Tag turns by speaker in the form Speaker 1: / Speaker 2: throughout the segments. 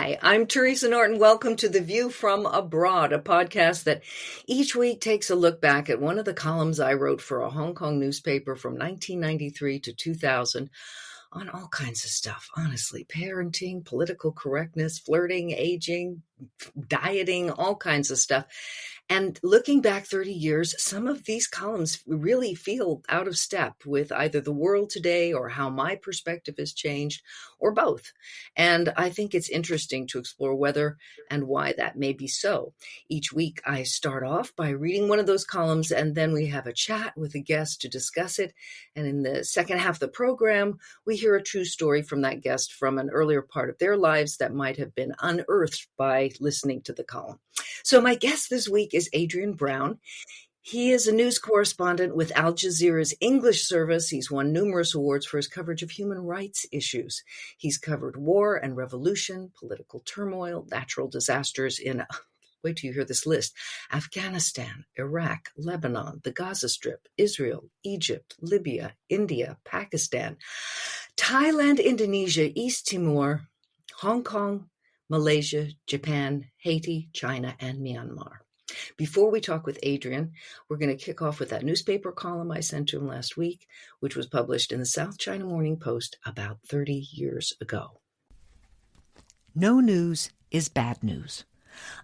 Speaker 1: Hi, I'm Teresa Norton. Welcome to The View from Abroad, a podcast that each week takes a look back at one of the columns I wrote for a Hong Kong newspaper from 1993 to 2000 on all kinds of stuff, honestly. Parenting, political correctness, flirting, aging, dieting, all kinds of stuff. And looking back 30 years, some of these columns really feel out of step with either the world today or how my perspective has changed, or both. And I think it's interesting to explore whether and why that may be so. Each week, I start off by reading one of those columns, and then we have a chat with a guest to discuss it. And in the second half of the program, we hear a true story from that guest from an earlier part of their lives that might have been unearthed by listening to the column. So my guest this week is Adrian Brown. He is a news correspondent with Al Jazeera's English service. He's won numerous awards for his coverage of human rights issues. He's covered war and revolution, political turmoil, natural disasters in, wait till you hear this list, Afghanistan, Iraq, Lebanon, the Gaza Strip, Israel, Egypt, Libya, India, Pakistan, Thailand, Indonesia, East Timor, Hong Kong, Malaysia, Japan, Haiti, China, and Myanmar. Before we talk with Adrian, we're going to kick off with that newspaper column I sent to him last week, which was published in the South China Morning Post about 30 years ago.
Speaker 2: No news is bad news.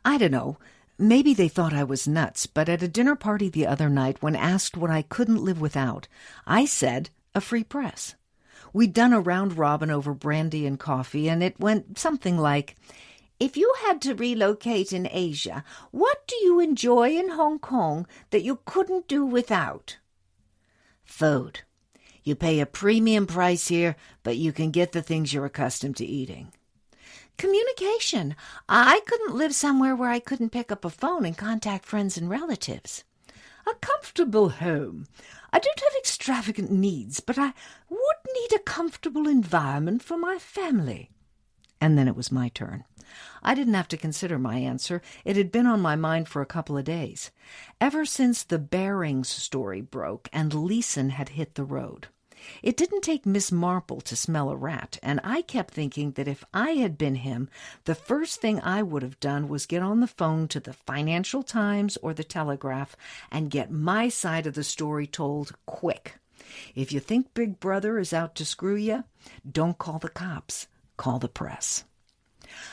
Speaker 2: I don't know. Maybe they thought I was nuts, but at a dinner party the other night, when asked what I couldn't live without, I said a free press. We'd done a round robin over brandy and coffee, and it went something like, if you had to relocate in Asia, what do you enjoy in Hong Kong that you couldn't do without? Food. You pay a premium price here, but you can get the things you're accustomed to eating. Communication. I couldn't live somewhere where I couldn't pick up a phone and contact friends and relatives. A comfortable home. I don't have extravagant needs, but I would need a comfortable environment for my family. And then it was my turn. I didn't have to consider my answer. It had been on my mind for a couple of days, ever since the Bearings story broke and Leeson had hit the road. It didn't take Miss Marple to smell a rat, and I kept thinking that if I had been him, the first thing I would have done was get on the phone to the Financial Times or the Telegraph and get my side of the story told quick. If you think Big Brother is out to screw you, don't call the cops, call the press.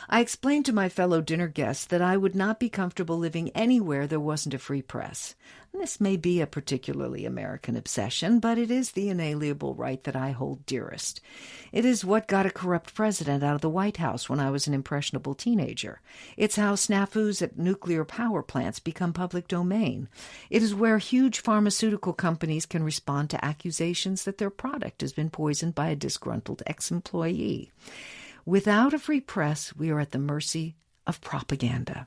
Speaker 2: I explained to my fellow dinner guests that I would not be comfortable living anywhere there wasn't a free press. This may be a particularly American obsession, but it is the inalienable right that I hold dearest. It is what got a corrupt president out of the White House when I was an impressionable teenager. It's how snafus at nuclear power plants become public domain. It is where huge pharmaceutical companies can respond to accusations that their product has been poisoned by a disgruntled ex-employee. Without a free press, we are at the mercy of propaganda.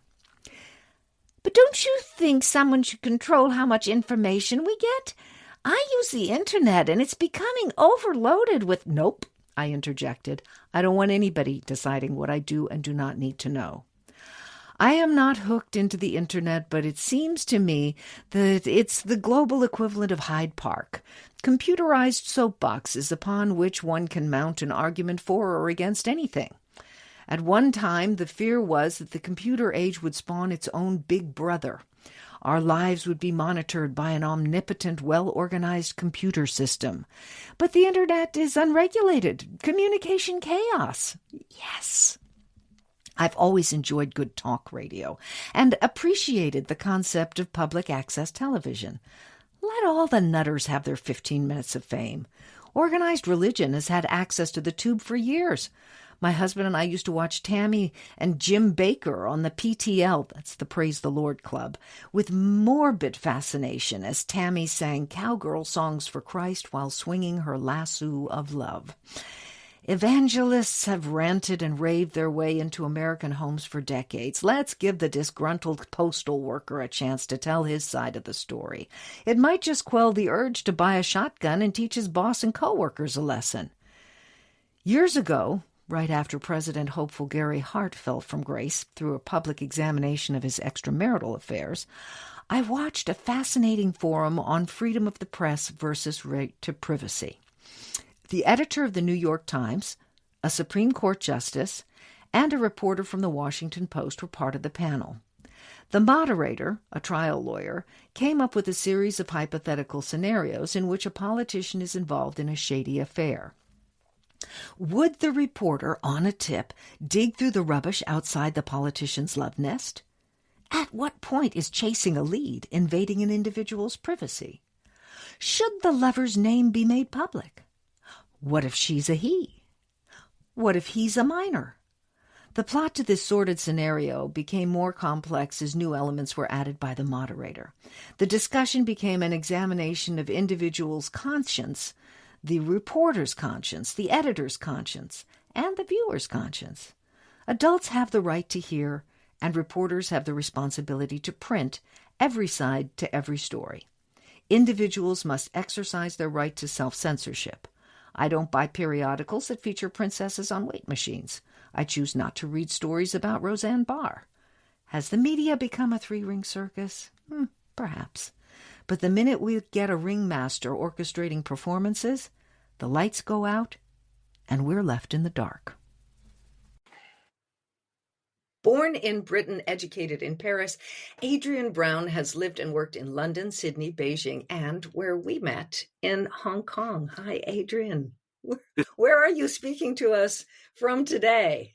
Speaker 2: But don't you think someone should control how much information we get? I use the internet, and it's becoming overloaded with— Nope, I interjected. I don't want anybody deciding what I do and do not need to know. I am not hooked into the internet, but it seems to me that it's the global equivalent of Hyde Park, computerized soapboxes upon which one can mount an argument for or against anything. At one time, the fear was that the computer age would spawn its own big brother. Our lives would be monitored by an omnipotent, well-organized computer system. But the internet is unregulated. Communication chaos. Yes. I've always enjoyed good talk radio and appreciated the concept of public access television. Let all the nutters have their 15 minutes of fame. Organized religion has had access to the tube for years. My husband and I used to watch Tammy and Jim Baker on the PTL, that's the Praise the Lord Club, with morbid fascination as Tammy sang cowgirl songs for Christ while swinging her lasso of love. Evangelists have ranted and raved their way into American homes for decades. Let's give the disgruntled postal worker a chance to tell his side of the story. It might just quell the urge to buy a shotgun and teach his boss and coworkers a lesson. Years ago, right after President hopeful Gary Hart fell from grace through a public examination of his extramarital affairs, I watched a fascinating forum on freedom of the press versus right to privacy. The editor of the New York Times, a Supreme Court justice, and a reporter from the Washington Post were part of the panel. The moderator, a trial lawyer, came up with a series of hypothetical scenarios in which a politician is involved in a shady affair. Would the reporter on a tip dig through the rubbish outside the politician's love nest? At what point is chasing a lead invading an individual's privacy? Should the lover's name be made public? What if she's a he? What if he's a minor? The plot to this sordid scenario became more complex as new elements were added by the moderator. The discussion became an examination of individuals' conscience, the reporter's conscience, the editor's conscience, and the viewer's conscience. Adults have the right to hear, and reporters have the responsibility to print every side to every story. Individuals must exercise their right to self-censorship. I don't buy periodicals that feature princesses on weight machines. I choose not to read stories about Roseanne Barr. Has the media become a three-ring circus? Perhaps. But the minute we get a ringmaster orchestrating performances, the lights go out and we're left in the dark.
Speaker 1: Born in Britain, educated in Paris, Adrian Brown has lived and worked in London, Sydney, Beijing, and where we met, in Hong Kong. Hi, Adrian. Where are you speaking to us from today?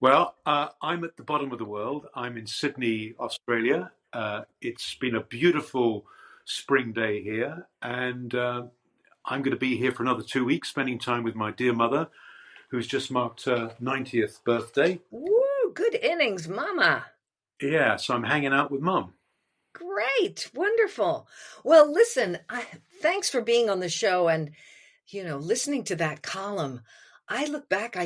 Speaker 3: Well, I'm at the bottom of the world. I'm in Sydney, Australia. It's been a beautiful spring day here, and I'm going to be here for another 2 weeks, spending time with my dear mother, who's just marked her 90th birthday.
Speaker 1: Woo, good innings, Mama.
Speaker 3: Yeah, so I'm hanging out with Mum.
Speaker 1: Great, wonderful. Well, listen, thanks for being on the show and, listening to that column. I look back,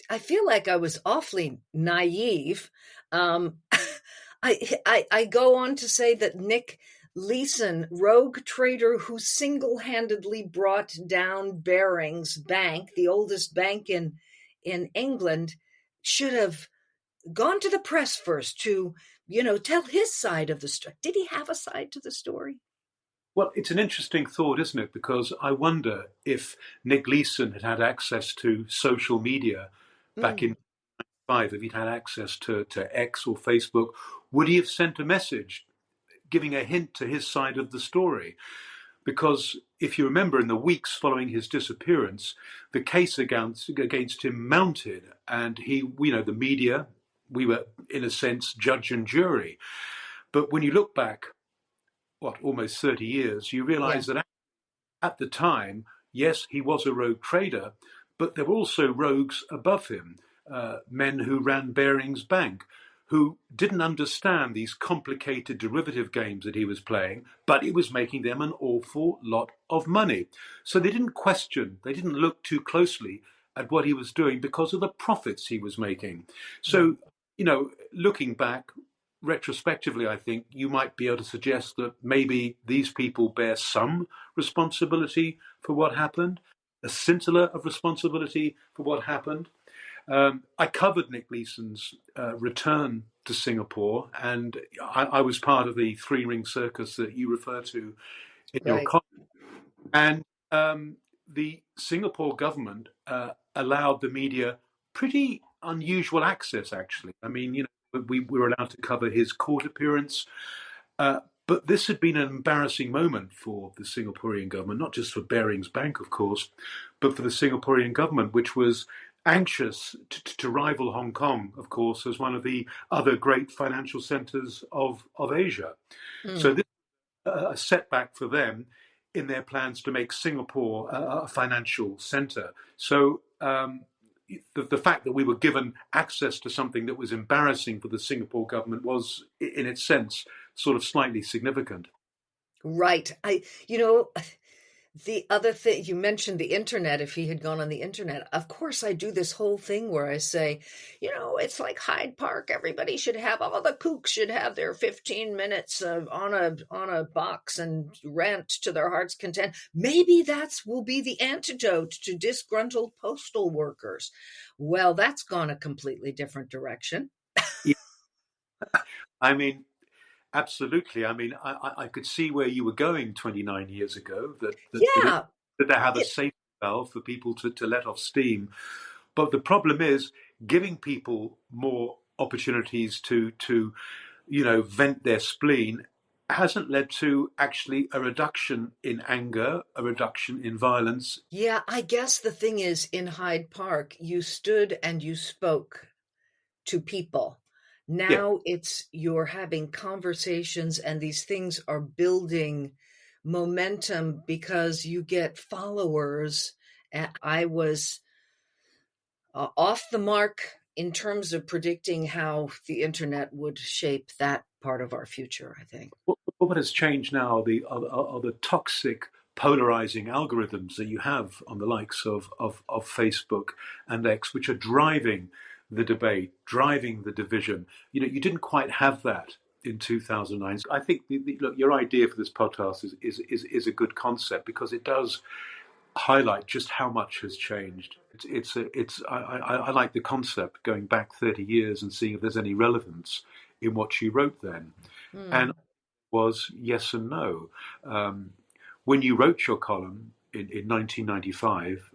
Speaker 1: I feel like I was awfully naive. I go on to say that Nick Leeson, rogue trader who single-handedly brought down Barings Bank, the oldest bank in England, should have gone to the press first to, tell his side of the story. Did he have a side to the story?
Speaker 3: Well, it's an interesting thought, isn't it? Because I wonder if Nick Leeson had had access to social media back in 1995, if he'd had access to X or Facebook, would he have sent a message giving a hint to his side of the story? Because if you remember, in the weeks following his disappearance, the case against him mounted, and the media, we were, in a sense, judge and jury. But when you look back, almost 30 years, you realize that at the time, yes, he was a rogue trader, but there were also rogues above him, men who ran Barings Bank, who didn't understand these complicated derivative games that he was playing, but it was making them an awful lot of money. So they didn't question, they didn't look too closely at what he was doing because of the profits he was making. So, looking back, retrospectively, I think you might be able to suggest that maybe these people bear some responsibility for what happened, a scintilla of responsibility for what happened. I covered Nick Leeson's return to Singapore, and I was part of the three-ring circus that you refer to in your column. And the Singapore government allowed the media pretty unusual access, actually. I mean, we were allowed to cover his court appearance. But this had been an embarrassing moment for the Singaporean government, not just for Barings Bank, of course, but for the Singaporean government, which was anxious to rival Hong Kong, of course, as one of the other great financial centres of Asia. So this is a setback for them in their plans to make Singapore a financial centre. So the fact that we were given access to something that was embarrassing for the Singapore government was, in its sense, sort of slightly significant.
Speaker 1: Right. The other thing, you mentioned the internet, if he had gone on the internet. Of course, I do this whole thing where I say, it's like Hyde Park. Everybody should have, all the kooks should have their 15 minutes on a box and rant to their heart's content. Maybe will be the antidote to disgruntled postal workers. Well, that's gone a completely different direction.
Speaker 3: Yeah. I mean, absolutely. I mean, I could see where you were going 29 years ago, that they have a safety valve for people to let off steam. But the problem is, giving people more opportunities to vent their spleen hasn't led to actually a reduction in anger, a reduction in violence.
Speaker 1: Yeah, I guess the thing is, in Hyde Park, you stood and you spoke to people.
Speaker 3: Yeah.
Speaker 1: Now you're having conversations, and these things are building momentum because you get followers. And I was off the mark in terms of predicting how the internet would shape that part of our future, I think.
Speaker 3: What has changed now are the toxic, polarizing algorithms that you have on the likes of Facebook and X, which are driving the debate, driving the division. You didn't quite have that in 2009. I think look, your idea for this podcast is a good concept because it does highlight just how much has changed. I like the concept going back 30 years and seeing if there's any relevance in what she wrote then. And was yes and no. When you wrote your column in 1995,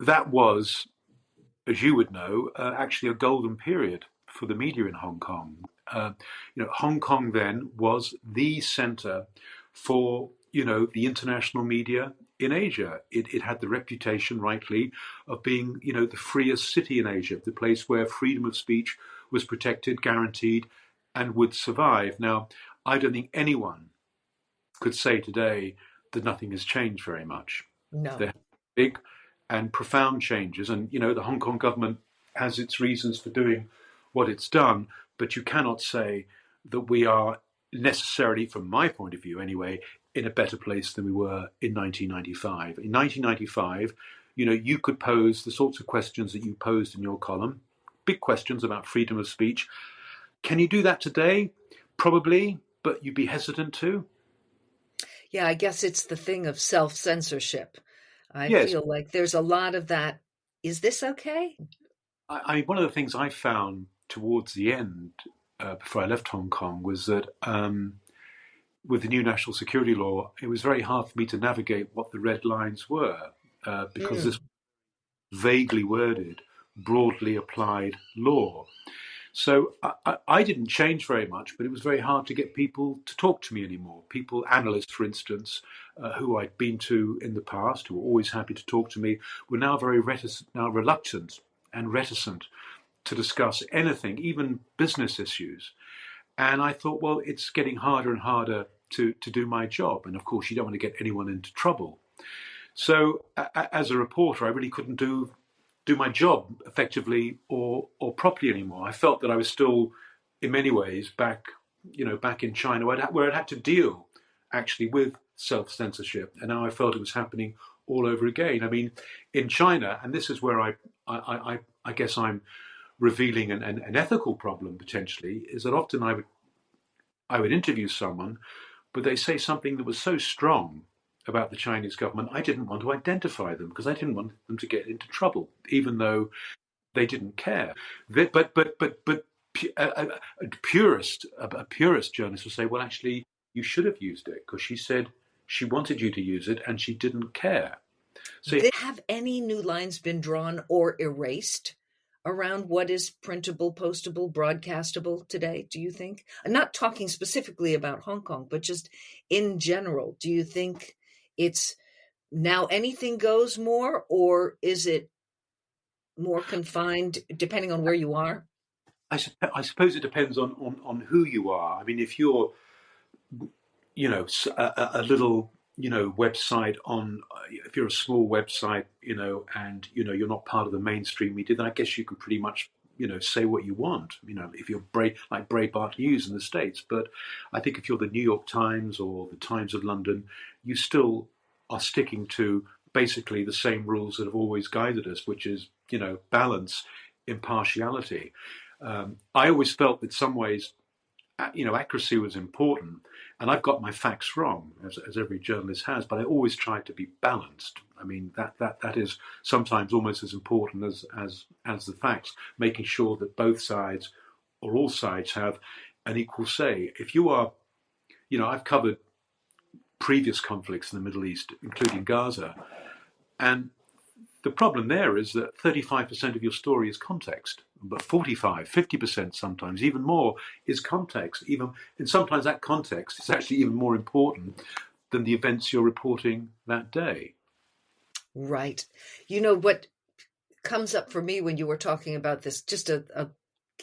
Speaker 3: that was, as you would know, actually a golden period for the media in Hong Kong. Hong Kong then was the center for the international media in Asia. It had the reputation, rightly, of being the freest city in Asia, the place where freedom of speech was protected, guaranteed, and would survive. Now, I don't think anyone could say today that nothing has changed very much.
Speaker 1: No.
Speaker 3: There are big and profound changes, and the Hong Kong government has its reasons for doing what it's done, but you cannot say that we are necessarily, from my point of view anyway, in a better place than we were in 1995. In 1995, you could pose the sorts of questions that you posed in your column, big questions about freedom of speech. Can you do that today? Probably, but you'd be hesitant to.
Speaker 1: Yeah, I guess it's the thing of self-censorship. I
Speaker 3: Yes.
Speaker 1: feel like there's a lot of that. Is this okay?
Speaker 3: One of the things I found towards the end, before I left Hong Kong, was that with the new national security law, it was very hard for me to navigate what the red lines were, because this vaguely worded, broadly applied law. So I didn't change very much, but it was very hard to get people to talk to me anymore. People, analysts, for instance, who I'd been to in the past, who were always happy to talk to me, were now very reluctant and reticent to discuss anything, even business issues. And I thought, well, it's getting harder and harder to do my job. And of course, you don't want to get anyone into trouble. So as a reporter, I really couldn't do my job effectively or properly anymore. I felt that I was still, in many ways, back in China, where I'd had to deal actually with self-censorship, and now I felt it was happening all over again. I mean, in China, and this is where I guess I'm revealing an ethical problem potentially, is that often I would interview someone, but they say something that was so strong about the Chinese government, I didn't want to identify them because I didn't want them to get into trouble, even though they didn't care. But a purist journalist will say, well, actually, you should have used it because she said she wanted you to use it and she didn't care.
Speaker 1: So, have any new lines been drawn or erased around what is printable, postable, broadcastable today, do you think? I'm not talking specifically about Hong Kong, but just in general. Do you think it's now anything goes more, or is it more confined depending on where you are?
Speaker 3: I suppose it depends on who you are. I mean, if you're, a little, website if you're a small website, and, you're not part of the mainstream media, then I guess you can pretty much, say what you want, if you're like Breitbart News in the States. But I think if you're the New York Times or the Times of London, you still are sticking to basically the same rules that have always guided us, which is, balance, impartiality. I always felt that in some ways, accuracy was important, and I've got my facts wrong, as every journalist has, but I always tried to be balanced. I mean, that is sometimes almost as important as the facts, making sure that both sides or all sides have an equal say. If you are, I've covered previous conflicts in the Middle East, including Gaza, and the problem there is that 35% of your story is context, but 45, 50% sometimes, even more, is context. And sometimes that context is actually even more important than the events you're reporting that day.
Speaker 1: Right. You know, what comes up for me when you were talking about this just a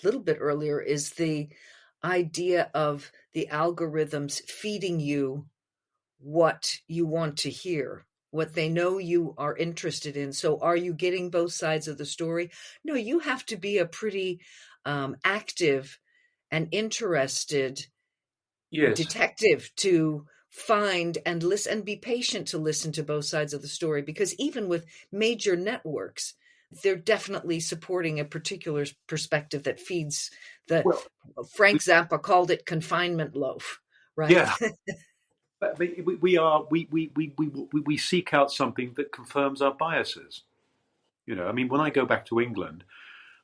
Speaker 1: little bit earlier is the idea of the algorithms feeding you what you want to hear, what they know you are interested in. So are you getting both sides of the story? No, you have to be a pretty active and interested
Speaker 3: Yes.
Speaker 1: detective to find and listen and be patient to listen to both sides of the story, because even with major networks, they're definitely supporting a particular perspective that feeds the
Speaker 3: Well,
Speaker 1: Frank Zappa called it confinement loaf, right?
Speaker 3: yeah. But we seek out something that confirms our biases. You know, I mean, when I go back to England,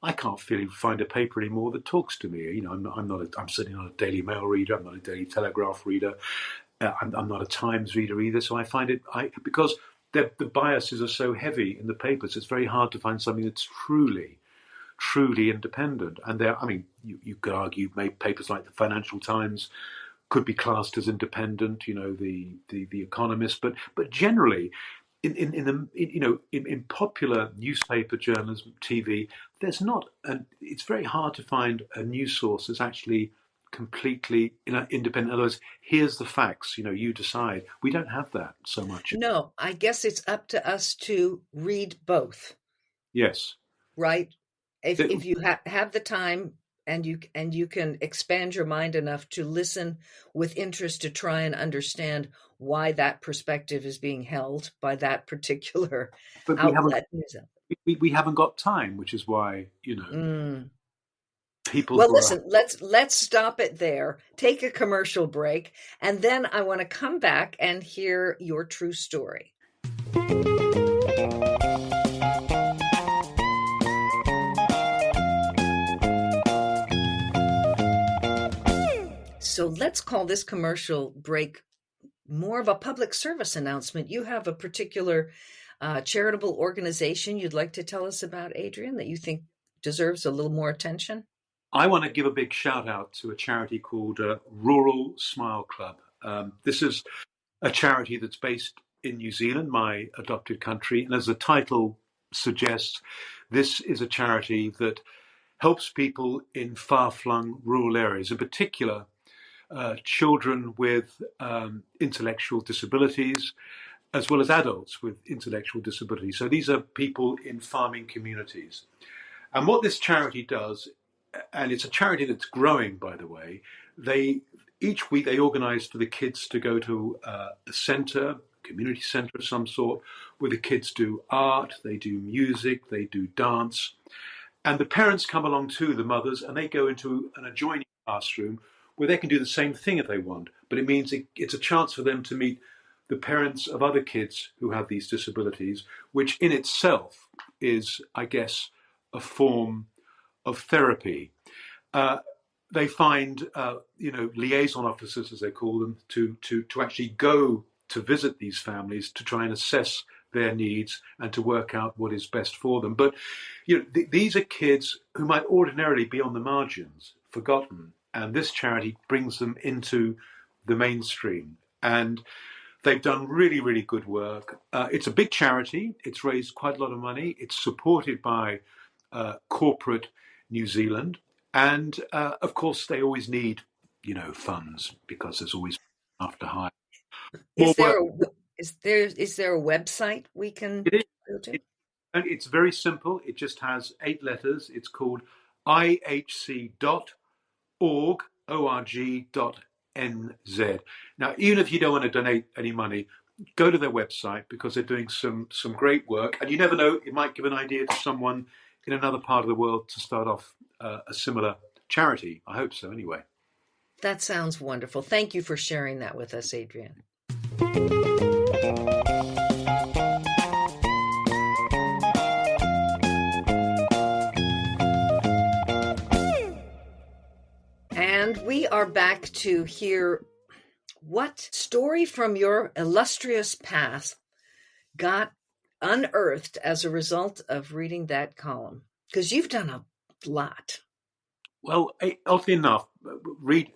Speaker 3: I can't really find a paper anymore that talks to me. You know, I'm certainly not a Daily Mail reader. I'm not a Daily Telegraph reader. I'm not a Times reader either. So I find because the biases are so heavy in the papers, it's very hard to find something that's truly independent. And I mean, you could argue maybe papers like the Financial Times could be classed as independent. You know, the Economist, but generally, in popular newspaper journalism, TV, it's very hard to find a news source that's actually completely independent. In other words, here's the facts. You know, you decide. We don't have that so much.
Speaker 1: No, I guess it's up to us to read both,
Speaker 3: Yes.
Speaker 1: right? If
Speaker 3: The-
Speaker 1: you have the time and you can expand your mind enough to listen with interest to try and understand why that perspective is being held by that particular
Speaker 3: but
Speaker 1: outlet.
Speaker 3: we haven't got time, which is why people
Speaker 1: Well,
Speaker 3: who are.
Speaker 1: listen, let's stop it there. Take a commercial break, and then I want to come back and hear your true story. So let's call this commercial break more of a public service announcement. You have a particular charitable organization you'd like to tell us about, Adrian, that you think deserves a little more attention?
Speaker 3: I want to give a big shout out to a charity called Rural Smile Club. This is a charity that's based in New Zealand, my adopted country. And as the title suggests, this is a charity that helps people in far-flung rural areas, in particular, children with intellectual disabilities, as well as adults with intellectual disabilities. So these are people in farming communities. And what this charity does, and it's a charity that's growing, by the way, each week they organise for the kids to go to a centre, community centre of some sort, where the kids do art, they do music, they do dance. And the parents come along too, the mothers, and they go into an adjoining classroom where they can do the same thing if they want. But it means it's a chance for them to meet the parents of other kids who have these disabilities, which in itself is, I guess, a form of therapy. They find, liaison officers, as they call them, to actually go to visit these families to try and assess their needs and to work out what is best for them. But these are kids who might ordinarily be on the margins, forgotten, and this charity brings them into the mainstream. And they've done really, really good work. It's a big charity. It's raised quite a lot of money. It's supported by corporate New Zealand. And of course, they always need, funds because there's always after hire.
Speaker 1: Is there a website we can go to?
Speaker 3: It's very simple. It just has 8 letters. It's called ihc.org, org.nz. Now, even if you don't want to donate any money, go to their website because they're doing some great work. And you never know, it might give an idea to someone in another part of the world to start off a similar charity. I hope so, anyway.
Speaker 1: That sounds wonderful. Thank you for sharing that with us, Adrian. And we are back to hear what story from your illustrious past got unearthed as a result of reading that column? Because you've done a lot.
Speaker 3: Well, oddly enough,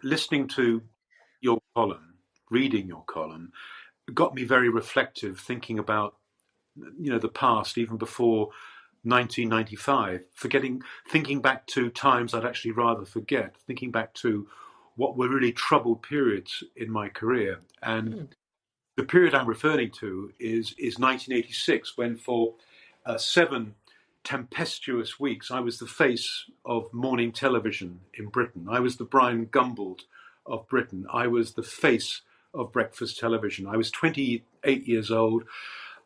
Speaker 3: listening to your column, reading your column, got me very reflective, thinking about the past, even before 1995, thinking back to times I'd actually rather forget, thinking back to what were really troubled periods in my career. And the period I'm referring to is 1986, when for 7 tempestuous weeks I was the face of morning television in Britain. I was the Brian Gumbel of Britain. I was the face of breakfast television. I was 28 years old.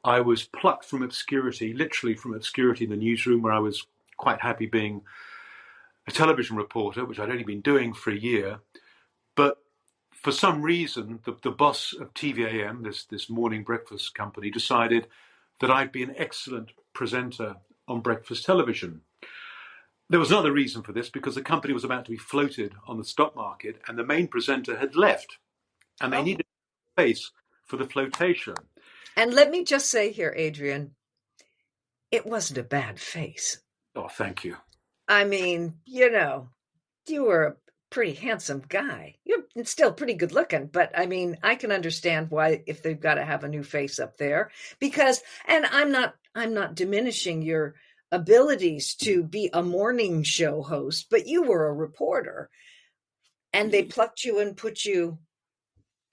Speaker 3: I was plucked from obscurity, literally from obscurity in the newsroom, where I was quite happy being a television reporter, which I'd only been doing for a year. But for some reason, the boss of TVAM, this morning breakfast company, decided that I'd be an excellent presenter on breakfast television. There was another reason for this, because the company was about to be floated on the stock market, and the main presenter had left, and they needed a face for the flotation.
Speaker 1: And let me just say here, Adrian, it wasn't a bad face.
Speaker 3: Oh, thank you.
Speaker 1: I mean, you were a pretty handsome guy. You're still pretty good looking, but I mean, I can understand why, if they've got to have a new face up there, because, and I'm not diminishing your abilities to be a morning show host, but you were a reporter, and they plucked you and put you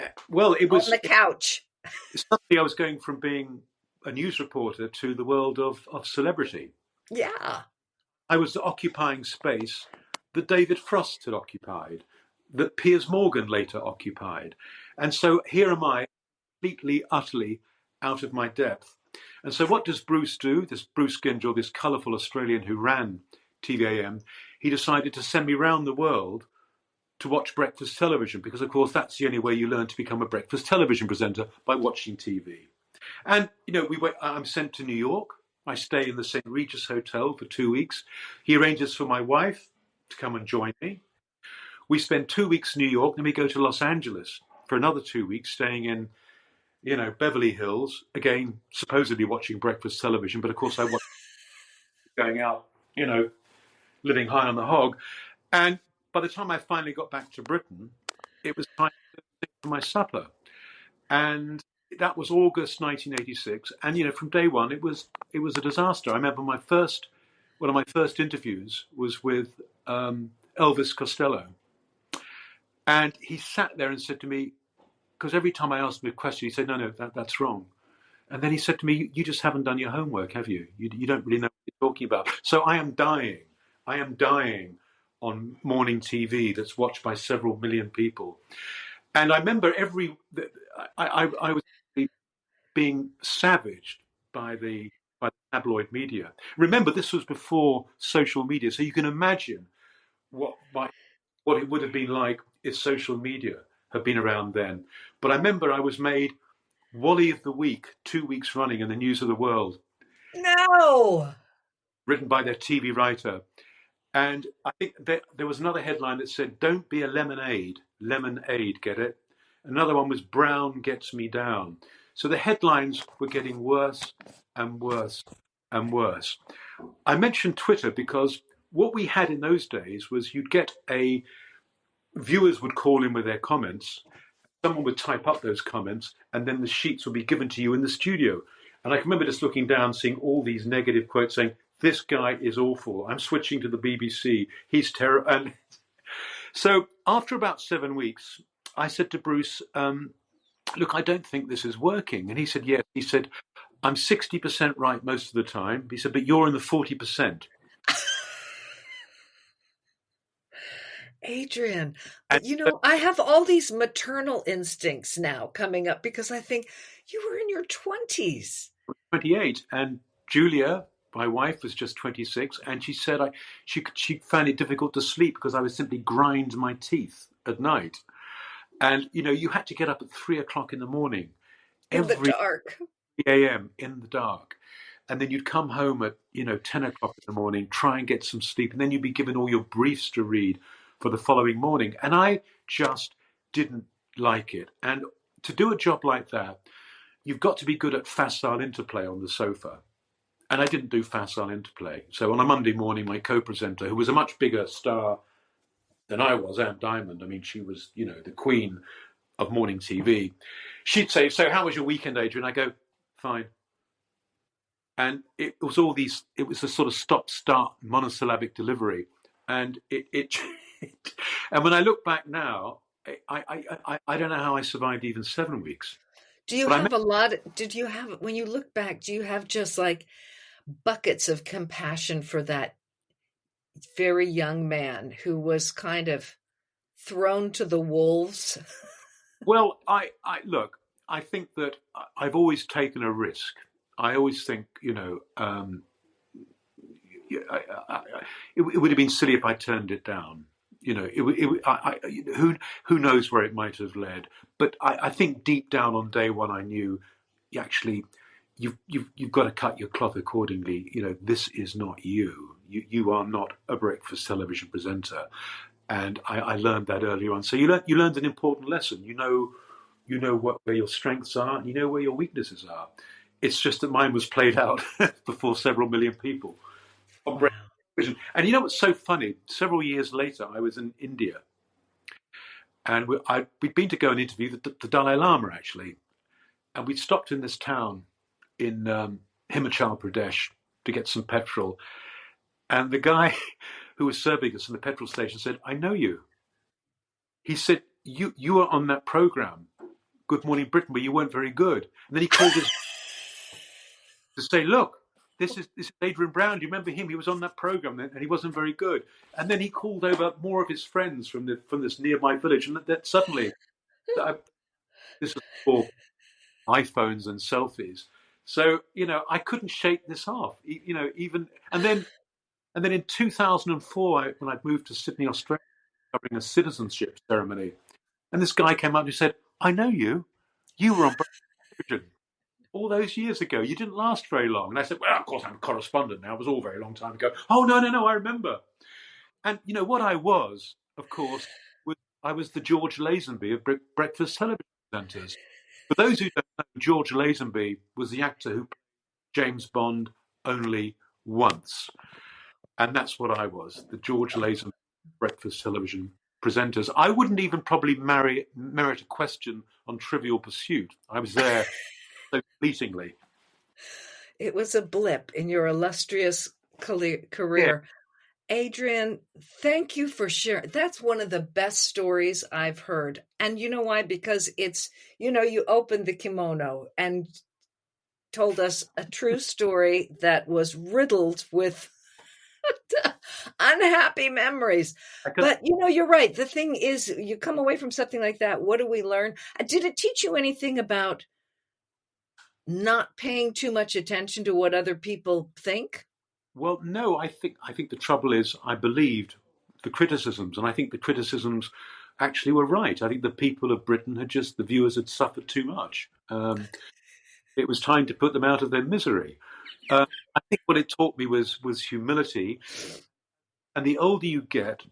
Speaker 3: it was
Speaker 1: on the couch.
Speaker 3: Suddenly I was going from being a news reporter to the world of celebrity.
Speaker 1: Yeah.
Speaker 3: I was occupying space that David Frost had occupied, that Piers Morgan later occupied. And so here am I, completely, utterly out of my depth. And so what does Bruce do? This Bruce Gingell, this colourful Australian who ran TVAM, he decided to send me round the world to watch breakfast television, because of course that's the only way you learn to become a breakfast television presenter, by watching TV. And I'm sent to New York. I stay in the St. Regis Hotel for 2 weeks. He arranges for my wife to come and join me. We spend 2 weeks in New York, then we go to Los Angeles for another 2 weeks, staying in Beverly Hills, again supposedly watching breakfast television, but of course I was going out, living high on the hog. And by the time I finally got back to Britain, it was time to think for my supper. And that was August 1986. And, from day one, it was a disaster. I remember one of my first interviews was with Elvis Costello. And he sat there and said to me, because every time I asked him a question, he said, no, that's wrong. And then he said to me, you just haven't done your homework, have you? You don't really know what you're talking about. So I am dying on morning TV that's watched by several million people. And I remember I was being savaged by the tabloid media. Remember, this was before social media, so you can imagine what it would have been like if social media had been around then. But I remember I was made Wally of the Week 2 weeks running in the News of the World.
Speaker 1: No!
Speaker 3: Written by their TV writer. And I think there was another headline that said, "Don't be a lemonade, get it?" Another one was, "Brown gets me down." So the headlines were getting worse and worse and worse. I mentioned Twitter because what we had in those days was you'd get viewers would call in with their comments, someone would type up those comments, and then the sheets would be given to you in the studio. And I can remember just looking down, seeing all these negative quotes saying, "This guy is awful. I'm switching to the BBC. He's terrible." And so after about 7 weeks, I said to Bruce, "Look, I don't think this is working." And he said, "Yes." He said, "I'm 60% right most of the time." He said, "But you're in the 40%.
Speaker 1: Adrian, I have all these maternal instincts now coming up, because I think you were in your 20s.
Speaker 3: 28. And Julia, my wife, was just 26. And she said she found it difficult to sleep because I would simply grind my teeth at night. And, you had to get up at 3:00 in the morning.
Speaker 1: In the dark.
Speaker 3: 3 a.m. in the dark. And then you'd come home at, 10:00 in the morning, try and get some sleep. And then you'd be given all your briefs to read for the following morning. And I just didn't like it. And to do a job like that, you've got to be good at facile interplay on the sofa. And I didn't do facile interplay. So on a Monday morning, my co-presenter, who was a much bigger star than I was, Anne Diamond, I mean, she was, the queen of morning TV. She'd say, "So how was your weekend, Adrian?" I go, "Fine." And it was a sort of stop-start monosyllabic delivery. And and when I look back now, I don't know how I survived even 7 weeks.
Speaker 1: Do you have when you look back, do you have just like buckets of compassion for that very young man who was kind of thrown to the wolves?
Speaker 3: Well, I think that I've always taken a risk. I always think, it would have been silly if I turned it down. Who knows where it might have led? But I think deep down on day one, I knew, you've got to cut your cloth accordingly. This is not you. You are not a breakfast television presenter, and I learned that earlier on. So you learned an important lesson. You know where your strengths are, and you know where your weaknesses are. It's just that mine was played out before several million people on breakfast television. And you know what's so funny? Several years later, I was in India, and we'd been to go and interview the Dalai Lama, actually. And we'd stopped in this town in Himachal Pradesh to get some petrol. And the guy who was serving us in the petrol station said, "I know you." He said, you were on that program, Good Morning Britain, but you weren't very good. And then he called us to say, "Look, this is Adrian Brown. Do you remember him? He was on that program and he wasn't very good." And then he called over more of his friends from this nearby village. And that suddenly, this was before iPhones and selfies. So, I couldn't shake this off, and then in 2004, when I moved to Sydney, Australia, covering a citizenship ceremony, and this guy came up and he said, "I know you. You were on television all those years ago. You didn't last very long." And I said, "Well, of course, I'm a correspondent now. It was all very long time ago." "Oh, no, I remember." And, what I was, of course, I was the George Lazenby of breakfast television presenters. For those who don't know, George Lazenby was the actor who played James Bond only once. And that's what I was, the George Lazenby breakfast television presenters. I wouldn't even probably merit a question on Trivial Pursuit. I was there so fleetingly.
Speaker 1: It was a blip in your illustrious career. Yeah. Adrian, thank you for sharing. That's one of the best stories I've heard. And you know why? Because it's, you opened the kimono and told us a true story that was riddled with unhappy memories. But you're right. The thing is, you come away from something like that. What do we learn? Did it teach you anything about not paying too much attention to what other people think?
Speaker 3: Well, no, I think the trouble is I believed the criticisms, and I think the criticisms actually were right. I think the people of Britain the viewers had suffered too much. It was time to put them out of their misery. I think what it taught me was humility. And the older you get,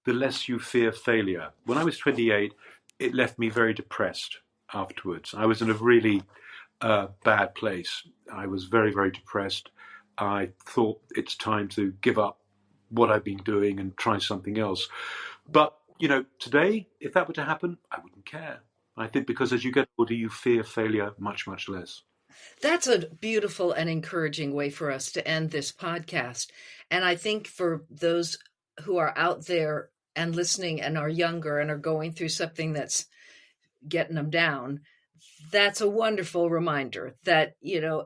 Speaker 3: the less you fear failure. When I was 28, it left me very depressed afterwards. I was in a really bad place. I was very, very depressed. I thought it's time to give up what I've been doing and try something else. But, today, if that were to happen, I wouldn't care. I think because as you get older, you fear failure much, much less.
Speaker 1: That's a beautiful and encouraging way for us to end this podcast. And I think for those who are out there and listening and are younger and are going through something that's getting them down, that's a wonderful reminder that,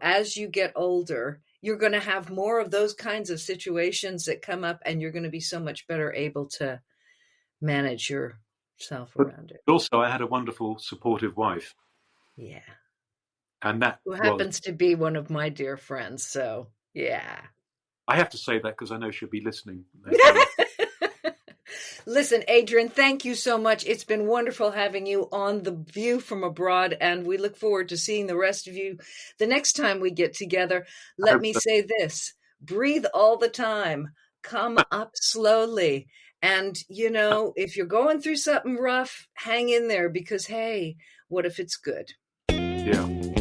Speaker 1: as you get older, you're going to have more of those kinds of situations that come up, and you're going to be so much better able to manage yourself around it.
Speaker 3: Also, I had a wonderful, supportive wife.
Speaker 1: Yeah.
Speaker 3: And that
Speaker 1: who happens to be one of my dear friends. So, yeah.
Speaker 3: I have to say that because I know she'll be listening.
Speaker 1: Listen, Adrian, thank you so much. It's been wonderful having you on The View from Abroad, and we look forward to seeing the rest of you the next time we get together. Let me say this: breathe all the time, come up slowly. And, if you're going through something rough, hang in there because, hey, what if it's good?
Speaker 3: Yeah.